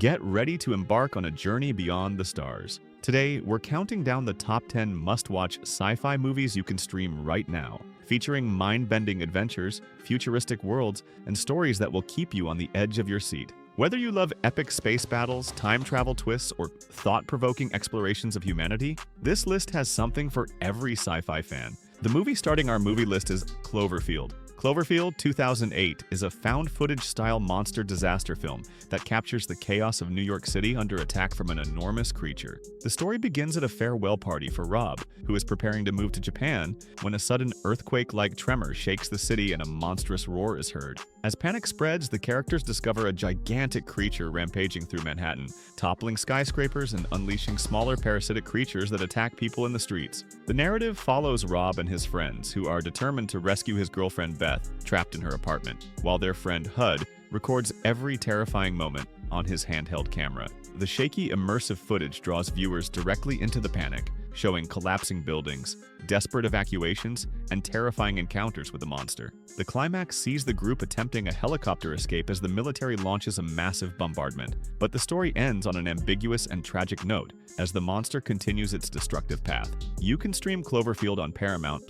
Get ready to embark on a journey beyond the stars. Today, we're counting down the top 10 must-watch sci-fi movies you can stream right now, featuring mind-bending adventures, futuristic worlds, and stories that will keep you on the edge of your seat. Whether you love epic space battles, time travel twists, or thought-provoking explorations of humanity, this list has something for every sci-fi fan. The movie starting our movie list is Cloverfield. Cloverfield 2008 is a found-footage-style monster disaster film that captures the chaos of New York City under attack from an enormous creature. The story begins at a farewell party for Rob, who is preparing to move to Japan, when a sudden earthquake-like tremor shakes the city and a monstrous roar is heard. As panic spreads, the characters discover a gigantic creature rampaging through Manhattan, toppling skyscrapers and unleashing smaller parasitic creatures that attack people in the streets. The narrative follows Rob and his friends, who are determined to rescue his girlfriend Beth, trapped in her apartment, while their friend Hud records every terrifying moment on his handheld camera. The shaky, immersive footage draws viewers directly into the panic, showing collapsing buildings, desperate evacuations, and terrifying encounters with the monster. The climax sees the group attempting a helicopter escape as the military launches a massive bombardment, but the story ends on an ambiguous and tragic note as the monster continues its destructive path. You can stream Cloverfield on Paramount+.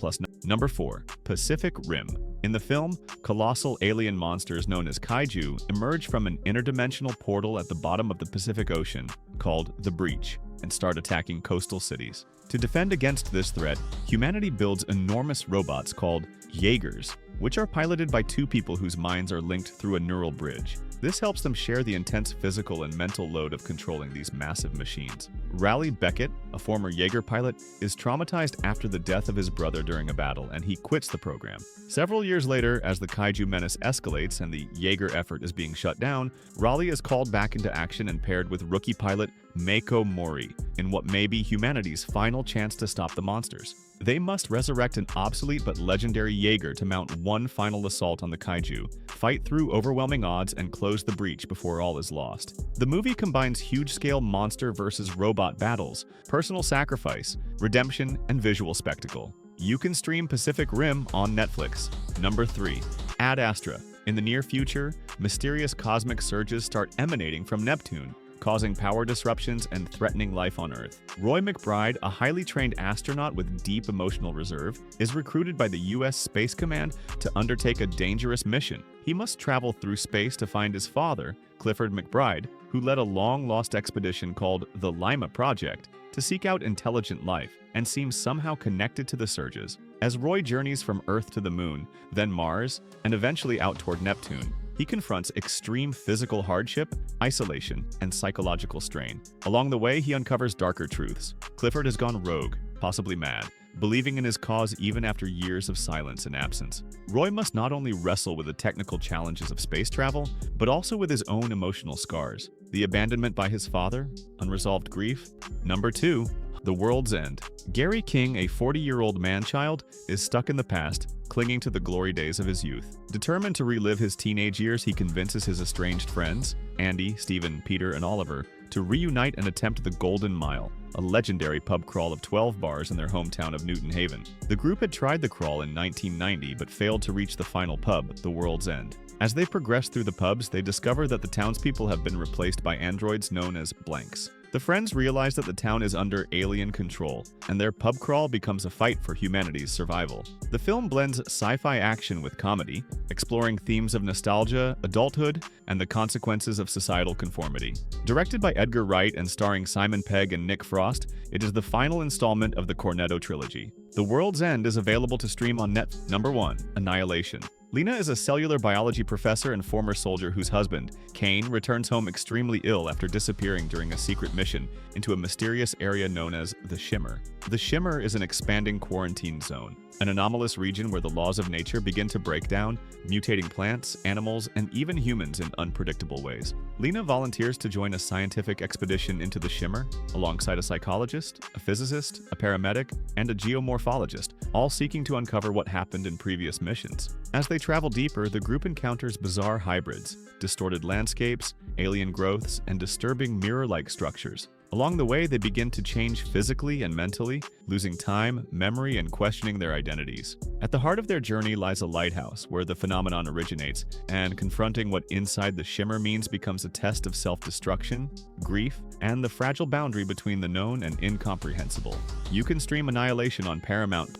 Number 4. Pacific Rim. In the film, colossal alien monsters known as kaiju emerge from an interdimensional portal at the bottom of the Pacific Ocean, called the Breach, and start attacking coastal cities. To defend against this threat, humanity builds enormous robots called Jaegers, which are piloted by two people whose minds are linked through a neural bridge. This helps them share the intense physical and mental load of controlling these massive machines. Raleigh Beckett, a former Jaeger pilot, is traumatized after the death of his brother during a battle, and he quits the program. Several years later, as the kaiju menace escalates and the Jaeger effort is being shut down, Raleigh is called back into action and paired with rookie pilot Mako Mori in what may be humanity's final chance to stop the monsters. They must resurrect an obsolete but legendary Jaeger to mount one final assault on the kaiju, fight through overwhelming odds, and close the breach before all is lost. The movie combines huge-scale monster versus robot battles, personal sacrifice, redemption, and visual spectacle. You can stream Pacific Rim on Netflix. Number 3. Ad Astra. In the near future, mysterious cosmic surges start emanating from Neptune, causing power disruptions and threatening life on Earth. Roy McBride, a highly trained astronaut with deep emotional reserve, is recruited by the U.S. Space Command to undertake a dangerous mission. He must travel through space to find his father, Clifford McBride, who led a long-lost expedition called the Lima Project to seek out intelligent life and seems somehow connected to the surges. As Roy journeys from Earth to the Moon, then Mars, and eventually out toward Neptune, he confronts extreme physical hardship, isolation, and psychological strain. Along the way, he uncovers darker truths. Clifford has gone rogue, possibly mad, believing in his cause even after years of silence and absence. Roy must not only wrestle with the technical challenges of space travel, but also with his own emotional scars. The abandonment by his father, unresolved grief. Number 2. The World's End. Gary King, a 40-year-old man-child, is stuck in the past, clinging to the glory days of his youth. Determined to relive his teenage years, he convinces his estranged friends, Andy, Stephen, Peter, and Oliver, to reunite and attempt the Golden Mile, a legendary pub crawl of 12 bars in their hometown of Newton Haven. The group had tried the crawl in 1990 but failed to reach the final pub, the World's End. As they progress through the pubs, they discover that the townspeople have been replaced by androids known as blanks. The friends realize that the town is under alien control, and their pub crawl becomes a fight for humanity's survival. The film blends sci-fi action with comedy, exploring themes of nostalgia, adulthood, and the consequences of societal conformity. Directed by Edgar Wright and starring Simon Pegg and Nick Frost, it is the final installment of the Cornetto trilogy. The World's End is available to stream on Netflix. Number 1. Annihilation. Lena is a cellular biology professor and former soldier whose husband, Kane, returns home extremely ill after disappearing during a secret mission into a mysterious area known as the Shimmer. The Shimmer is an expanding quarantine zone, an anomalous region where the laws of nature begin to break down, mutating plants, animals, and even humans in unpredictable ways. Lena volunteers to join a scientific expedition into the Shimmer, alongside a psychologist, a physicist, a paramedic, and a geomorphologist, all seeking to uncover what happened in previous missions. As they travel deeper, the group encounters bizarre hybrids, distorted landscapes, alien growths, and disturbing mirror-like structures. Along the way, they begin to change physically and mentally, losing time, memory, and questioning their identities. At the heart of their journey lies a lighthouse, where the phenomenon originates, and confronting what inside the shimmer means becomes a test of self-destruction, grief, and the fragile boundary between the known and incomprehensible. You can stream Annihilation on Paramount